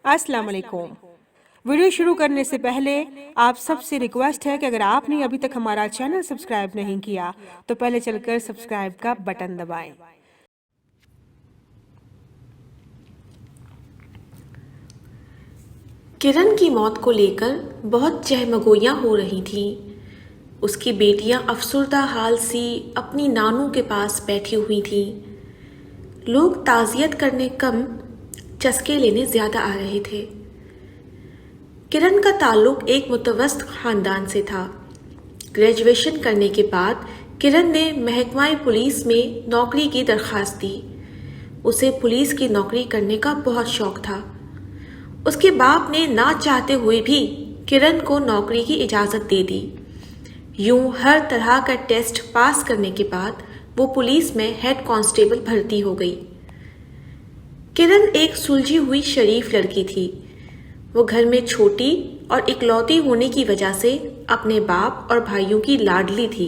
अस्सलाम वालेकुम। वीडियो शुरू करने से पहले आप सबसे रिक्वेस्ट है कि अगर आपने अभी तक हमारा चैनल सब्सक्राइब नहीं किया तो पहले चलकर सब्सक्राइब का बटन दबाएं। किरण की मौत को लेकर बहुत चहमगोइयाँ हो रही थीं। उसकी बेटियां अफसुर्दा हाल सी अपनी नानू के पास बैठी हुई थीं। लोग ताज़ियत करने कम, चस्के लेने ज़्यादा आ रहे थे। किरण का ताल्लुक एक मुतवस्त ख़ानदान से था। ग्रेजुएशन करने के बाद किरण ने महकमा पुलिस में नौकरी की दरख्वास्त दी। उसे पुलिस की नौकरी करने का बहुत शौक था। उसके बाप ने ना चाहते हुए भी किरण को नौकरी की इजाज़त दे दी। यूं हर तरह का टेस्ट पास करने के बाद वो पुलिस में हेड कांस्टेबल भर्ती हो गई। किरण एक सुलझी हुई शरीफ लड़की थी। वो घर में छोटी और इकलौती होने की वजह से अपने बाप और भाइयों की लाडली थी।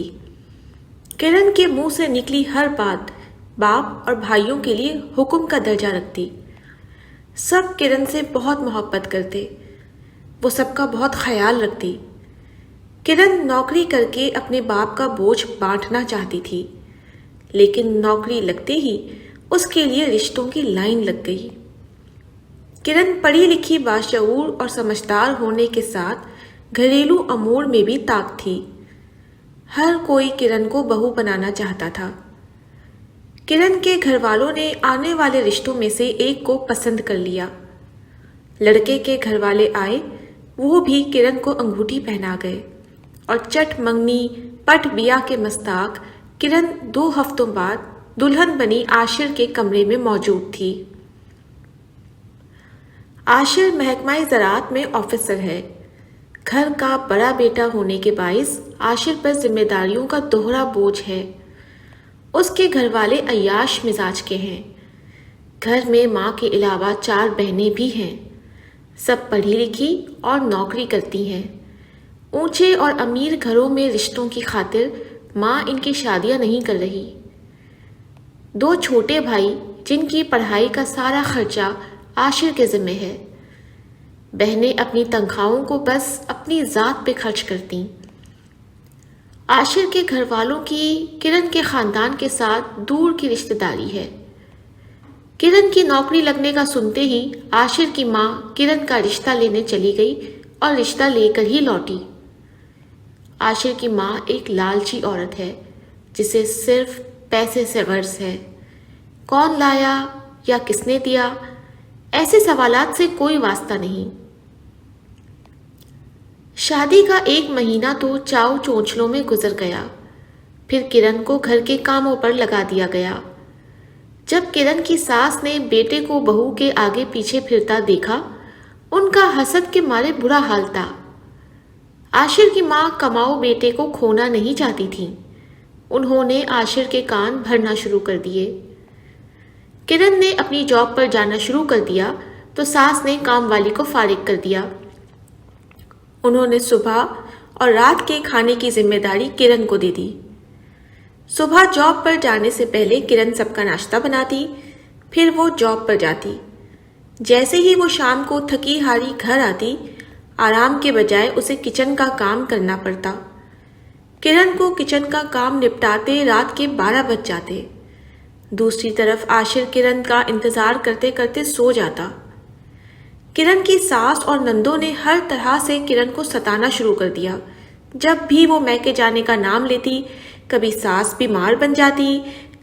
किरण के मुंह से निकली हर बात बाप और भाइयों के लिए हुक्म का दर्जा रखती। सब किरण से बहुत मोहब्बत करते। वो सबका बहुत ख्याल रखती। किरण नौकरी करके अपने बाप का बोझ बांटना चाहती थी, लेकिन नौकरी लगते ही उसके लिए रिश्तों की लाइन लग गई। किरण पढ़ी लिखी, बाशऊर और समझदार होने के साथ घरेलू अमूर में भी ताक थी। हर कोई किरण को बहू बनाना चाहता था। किरण के घर वालों ने आने वाले रिश्तों में से एक को पसंद कर लिया। लड़के के घर वाले आए, वो भी किरण को अंगूठी पहना गए और चट मंगनी पट बिया के मस्ताक किरण 2 हफ्तों बाद दुल्हन बनी आशिर के कमरे में मौजूद थी। आशिर महकमा ज़राअत में ऑफिसर है। घर का बड़ा बेटा होने के बाइस आशिर पर जिम्मेदारियों का दोहरा बोझ है। उसके घर वाले अय्याश मिजाज के हैं। घर में माँ के अलावा 4 बहनें भी हैं। सब पढ़ी लिखी और नौकरी करती हैं। ऊंचे और अमीर घरों में रिश्तों की खातिर माँ इनकी शादियां नहीं कर रही। 2 छोटे भाई जिनकी पढ़ाई का सारा खर्चा आशिर के ज़िम्मे है। बहनें अपनी तनख्वाहों को बस अपनी ज़ात पे खर्च करती। आशिर के घर वालों की किरण के ख़ानदान के साथ दूर की रिश्तेदारी है। किरण की नौकरी लगने का सुनते ही आशिर की माँ किरण का रिश्ता लेने चली गई और रिश्ता लेकर ही लौटी। आशिर की माँ एक लालची औरत है जिसे सिर्फ पैसे से गर्ज है। कौन लाया या किसने दिया, ऐसे सवालात से कोई वास्ता नहीं। शादी का 1 महीना तो चाव चोंचलों में गुजर गया। फिर किरण को घर के कामों पर लगा दिया गया। जब किरण की सास ने बेटे को बहू के आगे पीछे फिरता देखा, उनका हसद के मारे बुरा हाल था। आशिर की माँ कमाऊ बेटे को खोना नहीं चाहती थी। उन्होंने आशिर के कान भरना शुरू कर दिए। किरण ने अपनी जॉब पर जाना शुरू कर दिया तो सास ने काम वाली को फारिग कर दिया। उन्होंने सुबह और रात के खाने की जिम्मेदारी किरण को दे दी। सुबह जॉब पर जाने से पहले किरण सबका नाश्ता बनाती, फिर वो जॉब पर जाती। जैसे ही वो शाम को थकी हारी घर आती, आराम के बजाय उसे किचन का काम करना पड़ता। किरण को किचन का काम निपटाते रात के 12 बज जाते। दूसरी तरफ आशिर किरण का इंतज़ार करते करते सो जाता। किरण की सास और नंदों ने हर तरह से किरण को सताना शुरू कर दिया। जब भी वो मैके जाने का नाम लेती, कभी सास बीमार बन जाती,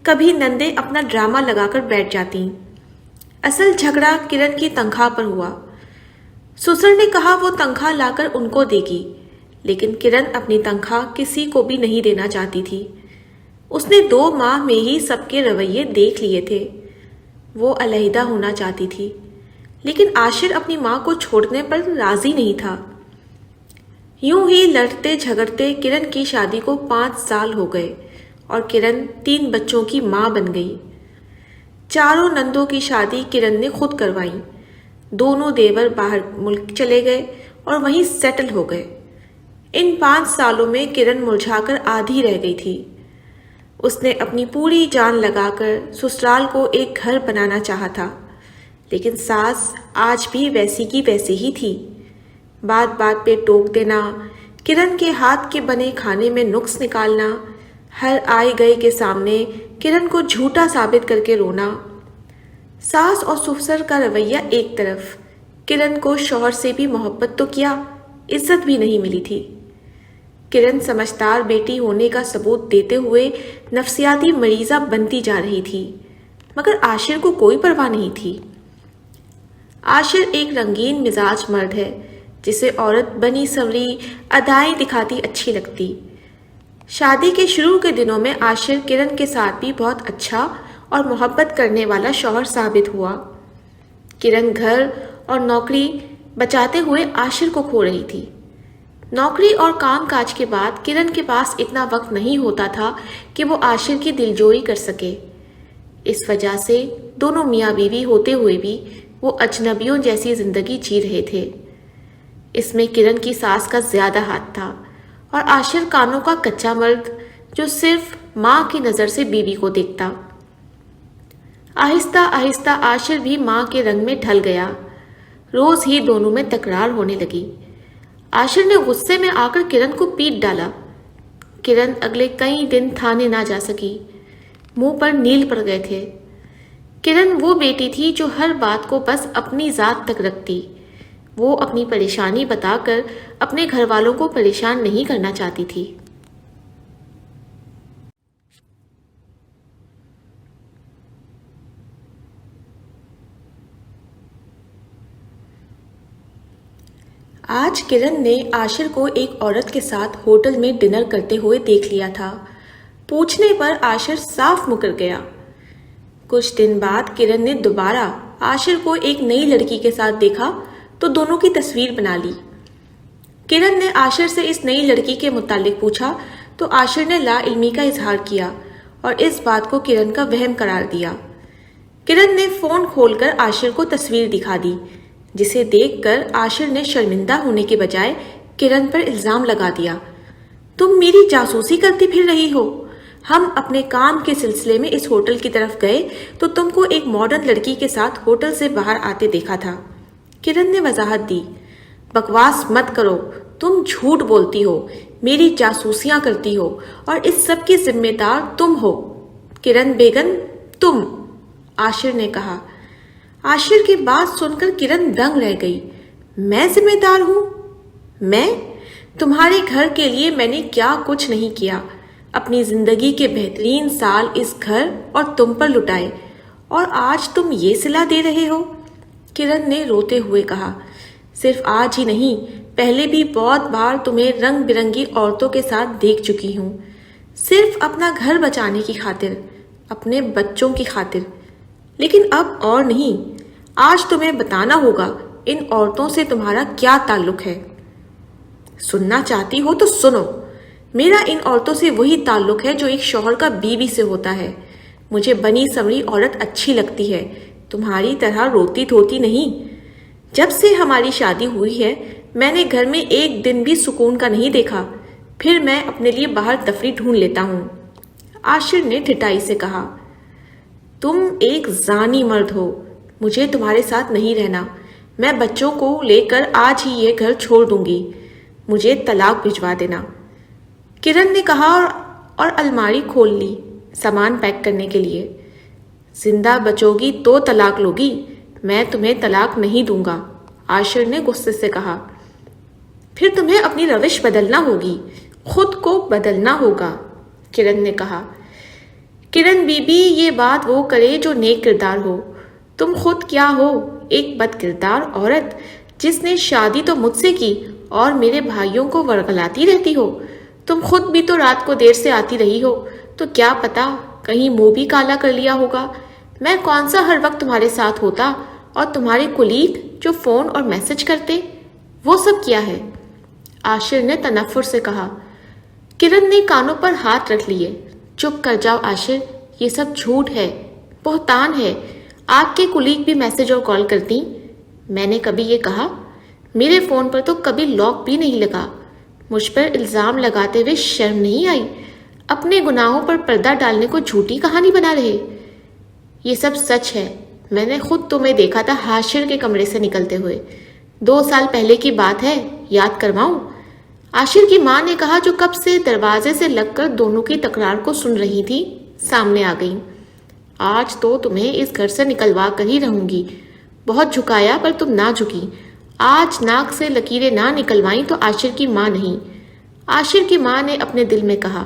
कभी नंदे अपना ड्रामा लगाकर बैठ जाती। असल झगड़ा किरण की तनख्वाह पर हुआ। ससुर ने कहा वो तनख्वाह लाकर उनको देगी, लेकिन किरण अपनी तनख्वाह किसी को भी नहीं देना चाहती थी। उसने 2 माह में ही सबके रवैये देख लिए थे। वो अलहदा होना चाहती थी, लेकिन आशिर अपनी माँ को छोड़ने पर राजी नहीं था। यूं ही लड़ते झगड़ते किरण की शादी को 5 साल हो गए और किरण 3 बच्चों की माँ बन गई। चारों नंदों की शादी किरण ने खुद करवाई। दोनों देवर बाहर मुल्क चले गए और वहीं सेटल हो गए। इन 5 सालों में किरण मुरझाकर आधी रह गई थी। उसने अपनी पूरी जान लगाकर ससुराल को एक घर बनाना चाहा था, लेकिन सास आज भी वैसी की वैसी ही थी। बात बात पे टोक देना, किरण के हाथ के बने खाने में नुक्स निकालना, हर आए गए के सामने किरण को झूठा साबित करके रोना। सास और ससुर का रवैया एक तरफ, किरण को शौहर से भी मोहब्बत तो किया, इज्जत भी नहीं मिली थी। किरण समझदार बेटी होने का सबूत देते हुए नफसियाती मरीजा बनती जा रही थी, मगर आशिर को कोई परवाह नहीं थी। आशिर एक रंगीन मिजाज मर्द है जिसे औरत बनी संवरी अदाएं दिखाती अच्छी लगती। शादी के शुरू के दिनों में आशिर किरण के साथ भी बहुत अच्छा और मोहब्बत करने वाला शौहर साबित हुआ। किरण घर और नौकरी बचाते हुए आशिर को खो रही थी। नौकरी और काम काज के बाद किरण के पास इतना वक्त नहीं होता था कि वो आशिर की दिलजोई कर सके। इस वजह से दोनों मियाँ बीवी होते हुए भी वो अजनबियों जैसी जिंदगी जी रहे थे। इसमें किरण की सास का ज्यादा हाथ था और आशिर कानों का कच्चा मर्द जो सिर्फ माँ की नज़र से बीवी को देखता। आहिस्ता आहिस्ता आशिर भी माँ के रंग में ढल गया। रोज ही दोनों में तकरार होने लगी। आशिर ने गुस्से में आकर किरण को पीट डाला। किरण अगले कई दिन थाने ना जा सकी, मुंह पर नील पड़ गए थे। किरण वो बेटी थी जो हर बात को बस अपनी जात तक रखती। वो अपनी परेशानी बताकर अपने घर वालों को परेशान नहीं करना चाहती थी। आज किरण ने आशिर को एक औरत के साथ होटल में डिनर करते हुए देख लिया था। पूछने पर आशिर साफ मुकर गया। कुछ दिन बाद किरण ने दोबारा आशिर को एक नई लड़की के साथ देखा तो दोनों की तस्वीर बना ली। किरण ने आशिर से इस नई लड़की के मुतालिक पूछा तो आशिर ने लाइल्मी का इजहार किया और इस बात को किरण का वहम करार दिया। किरण ने फोन खोलकर आशिर को तस्वीर दिखा दी, जिसे देखकर आशिर ने शर्मिंदा होने के बजाय किरण पर इल्जाम लगा दिया। तुम मेरी जासूसी करती फिर रही हो। हम अपने काम के सिलसिले में इस होटल की तरफ गए तो तुमको एक मॉडर्न लड़की के साथ होटल से बाहर आते देखा था। किरण ने वजाहत दी। बकवास मत करो, तुम झूठ बोलती हो, मेरी जासूसियां करती हो और इस सब की जिम्मेदार तुम हो। किरण बेगम तुम, आशिर ने कहा। आशिर की बात सुनकर किरण दंग रह गई। मैं जिम्मेदार हूं? मैं? तुम्हारे घर के लिए मैंने क्या कुछ नहीं किया। अपनी जिंदगी के बेहतरीन साल इस घर और तुम पर लुटाए और आज तुम ये सिला दे रहे हो? किरण ने रोते हुए कहा। सिर्फ आज ही नहीं, पहले भी बहुत बार तुम्हें रंग बिरंगी औरतों के साथ देख चुकी हूँ, सिर्फ अपना घर बचाने की खातिर, अपने बच्चों की खातिर। लेकिन अब और नहीं, आज तुम्हें बताना होगा इन औरतों से तुम्हारा क्या ताल्लुक है। सुनना चाहती हो तो सुनो। मेरा इन औरतों से वही ताल्लुक है जो एक शौहर का बीवी से होता है। मुझे बनी संवरी औरत अच्छी लगती है, तुम्हारी तरह रोती धोती नहीं। जब से हमारी शादी हुई है मैंने घर में एक दिन भी सुकून का नहीं देखा। फिर मैं अपने लिए बाहर तफरी ढूंढ लेता हूँ। आशिर ने ठिठाई से कहा। तुम एक जानी मर्द हो, मुझे तुम्हारे साथ नहीं रहना। मैं बच्चों को लेकर आज ही ये घर छोड़ दूंगी। मुझे तलाक भिजवा देना। किरण ने कहा और अलमारी खोल ली सामान पैक करने के लिए। जिंदा बचोगी तो तलाक लोगी, मैं तुम्हें तलाक नहीं दूंगा, आशिर ने गुस्से से कहा। फिर तुम्हें अपनी रविश बदलना होगी, खुद को बदलना होगा, किरण ने कहा। किरण बीबी, ये बात वो करे जो नेक किरदार हो। तुम खुद क्या हो? एक बदकिरदार औरत जिसने शादी तो मुझसे की और मेरे भाइयों को वरगलाती रहती हो। तुम खुद भी तो रात को देर से आती रही हो, तो क्या पता कहीं मुंह भी काला कर लिया होगा। मैं कौन सा हर वक्त तुम्हारे साथ होता, और तुम्हारे कुलीग जो फोन और मैसेज करते, वो सब क्या है? आशिर ने तनफ्फुर से कहा। किरण ने कानों पर हाथ रख लिए। चुप कर जाओ आशिर, ये सब झूठ है, बहतान है। आपके कुलीग भी मैसेज और कॉल करती। मैंने कभी ये कहा? मेरे फ़ोन पर तो कभी लॉक भी नहीं लगा। मुझ पर इल्ज़ाम लगाते हुए शर्म नहीं आई? अपने गुनाहों पर पर्दा डालने को झूठी कहानी बना रहे। ये सब सच है, मैंने खुद तुम्हें देखा था हाशिर के कमरे से निकलते हुए। 2 साल पहले की बात है, याद करवाऊं? आशिर की माँ ने कहा, जो कब से दरवाजे से लगकर दोनों की तकरार को सुन रही थी, सामने आ गई। आज तो तुम्हें इस घर से निकलवा कर ही रहूंगी। बहुत झुकाया पर तुम ना झुकी। आज नाक से लकीरें ना निकलवाई तो आशिर की माँ नहीं। आशिर की माँ ने अपने दिल में कहा,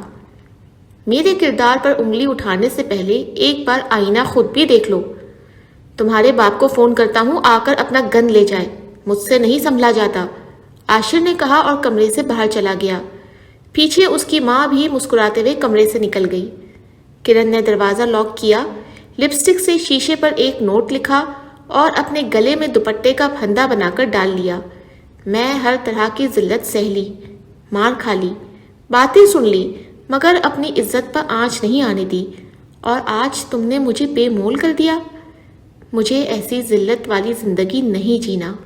मेरे किरदार पर उंगली उठाने से पहले एक बार आईना खुद भी देख लो। तुम्हारे बाप को फोन करता हूँ, आकर अपना गन ले जाए, मुझसे नहीं संभला जाता, आशिर ने कहा और कमरे से बाहर चला गया। पीछे उसकी माँ भी मुस्कुराते हुए कमरे से निकल गई। किरण ने दरवाज़ा लॉक किया, लिपस्टिक से शीशे पर एक नोट लिखा और अपने गले में दुपट्टे का फंदा बनाकर डाल लिया। मैं हर तरह की जिल्लत सह ली, मार खा ली, बातें सुन ली, मगर अपनी इज्जत पर आँच नहीं आने दी। और आज तुमने मुझे बेमोल कर दिया। मुझे ऐसी जिल्लत वाली ज़िंदगी नहीं जीना।